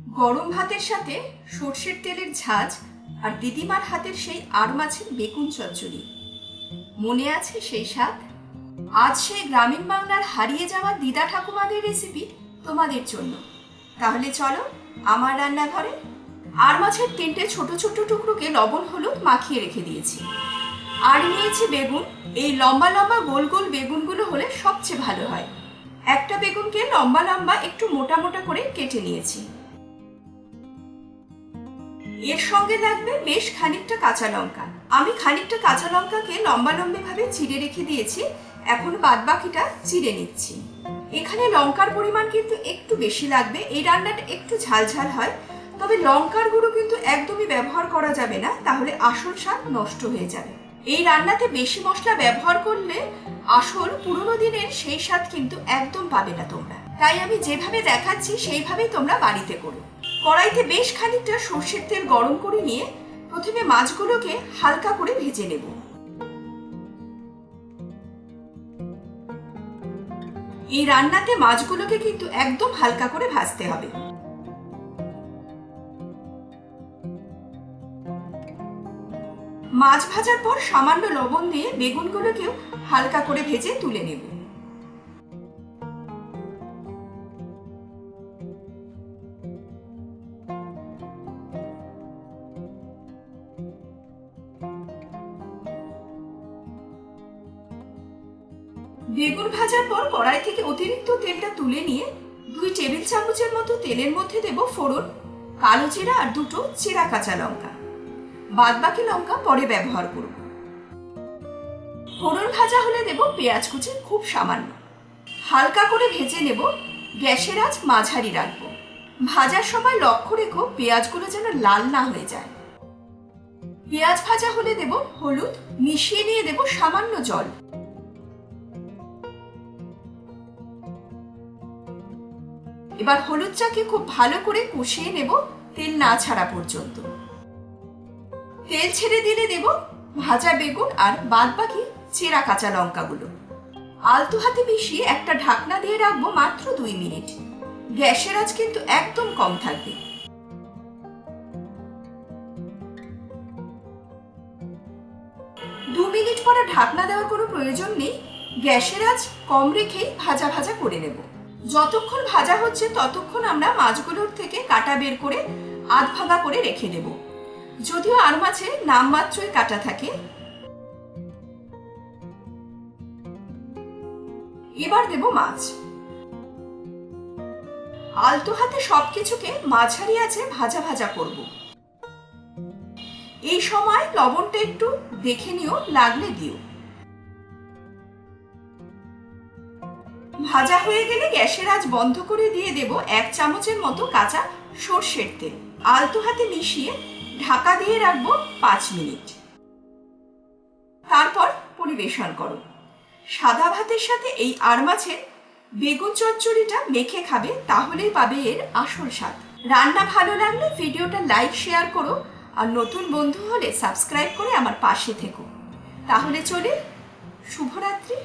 গরম ভাতের সাথে সর্ষের তেলের ঝাঁজ আর দিদিমার হাতের সেই আর মাছের বেগুন চচ্চড়ি, মনে আছে সেই স্বাদ? আজ সেই গ্রামীণ বাংলার হারিয়ে যাওয়া দিদা ঠাকুমাদের রেসিপি তোমাদের জন্য। তাহলে চলো আমার রান্নাঘরে। আর মাছের 3টে ছোট ছোট টুকরোকে লবণ হলুদ মাখিয়ে রেখে দিয়েছি। আর নিয়েছি বেগুন। এই লম্বা লম্বা গোল গোল বেগুনগুলো হলে সবচেয়ে ভালো হয়। একটা বেগুনকে লম্বা লম্বা একটু মোটা মোটা করে কেটে নিয়েছি। এর সঙ্গে লাগবে বেশ খানিকটা কাঁচা লঙ্কা। আমি খানিকটা কাঁচা লঙ্কাকে লম্বা লম্বা ভাবে চিড়ে রেখে দিয়েছি। এখন বাদ বাকিটা চিড়ে নিচ্ছি। এখানে লঙ্কার পরিমাণ কিন্তু একটু বেশি লাগবে। এই রান্নাটা একটু ঝাল ঝাল হয়, তবে লঙ্কার গুঁড়ো কিন্তু একদমই ব্যবহার করা যাবে না, তাহলে আসল স্বাদ নষ্ট হয়ে যাবে। এই রান্নাতে বেশি মশলা ব্যবহার করলে আসল পুরোনো দিনের সেই স্বাদ কিন্তু একদম পাবে না তোমরা। তাই আমি যেভাবে দেখাচ্ছি সেইভাবেই তোমরা বাড়িতে করো। কড়াইতে বেশ খানিকটা সর্ষের তেল গরম করে নিয়ে প্রথমে মাছগুলোকে হালকা করে ভেজে নেব। এই রান্নাতে মাছগুলোকে কিন্তু একদম হালকা করে ভাজতে হবে। মাছ ভাজার পর সামান্য লবণ দিয়ে বেগুনগুলোকেও হালকা করে ভেজে তুলে নেব। বেগুন ভাজার পর কড়াই থেকে অতিরিক্ত তেলটা তুলে নিয়ে 2 টেবিল চামচের মতো তেলের মধ্যে দেব ফোড়ন, কালো জিরা আর 2টো চেরা কাঁচা লঙ্কা। বাদ বাকি লঙ্কা পরে ব্যবহার করব। ফোড়ন ভাজা হলে দেব পেঁয়াজ কুচি খুব সামান্য। হালকা করে ভেজে নেব। গ্যাসের আঁচ মাঝারি রাখবো। ভাজার সময় লক্ষ্য রেখো পেঁয়াজগুলো যেন লাল না হয়ে যায়। পেঁয়াজ ভাজা হলে দেব হলুদ, মিশিয়ে নিয়ে দেব সামান্য জল। এবার হলুদটাকে খুব ভালো করে কষিয়ে নেব তেল না ছাড়া পর্যন্ত। তেল ছেড়ে দিলে দেব ভাজা বেগুন আর বাদ বাকি চেরা কাঁচা লঙ্কাগুলো। আলতো হাতে মিশিয়ে একটা ঢাকনা দিয়ে রাখবো মাত্র 2 মিনিট। গ্যাসের আঁচ কিন্তু একদম কম থাকবে। 2 মিনিট পরে ঢাকনা দেওয়ার কোনো প্রয়োজন নেই। গ্যাসের আঁচ কম রেখেই ভাজা ভাজা করে নেব। যতক্ষণ ভাজা হচ্ছে ততক্ষণ আমরা মাছগুলোর থেকে কাটা বের করে আধ ভাঙা করে রেখে দেব। যদিও আর মাছে নামমাত্রই কাটা থাকে। এবার দেব মাছ। আলতো হাতে সবকিছুকে মাঝারি আঁচে ভাজা ভাজা করব। এই সময় লবণটা একটু দেখে নিও, লাগলে দিও। ভাজা হয়ে গেলে গ্যাসের আঁচ বন্ধ করে দিয়ে দেব 1 চামচের মতো কাঁচা সর্ষের তেল। আলতো হাতে মিশিয়ে ঢাকা দিয়ে রাখবো 5 মিনিট। তারপর পরিবেশন করো। সাদা ভাতের সাথে এই আর মাছের বেগুন চচ্চড়িটা মেখে খাবে, তাহলেই পাবে এর আসল স্বাদ। রান্না ভালো লাগলে ভিডিওটা লাইক শেয়ার করো, আর নতুন বন্ধু হলে সাবস্ক্রাইব করে আমার পাশে থেকো। তাহলে চলে, শুভরাত্রি।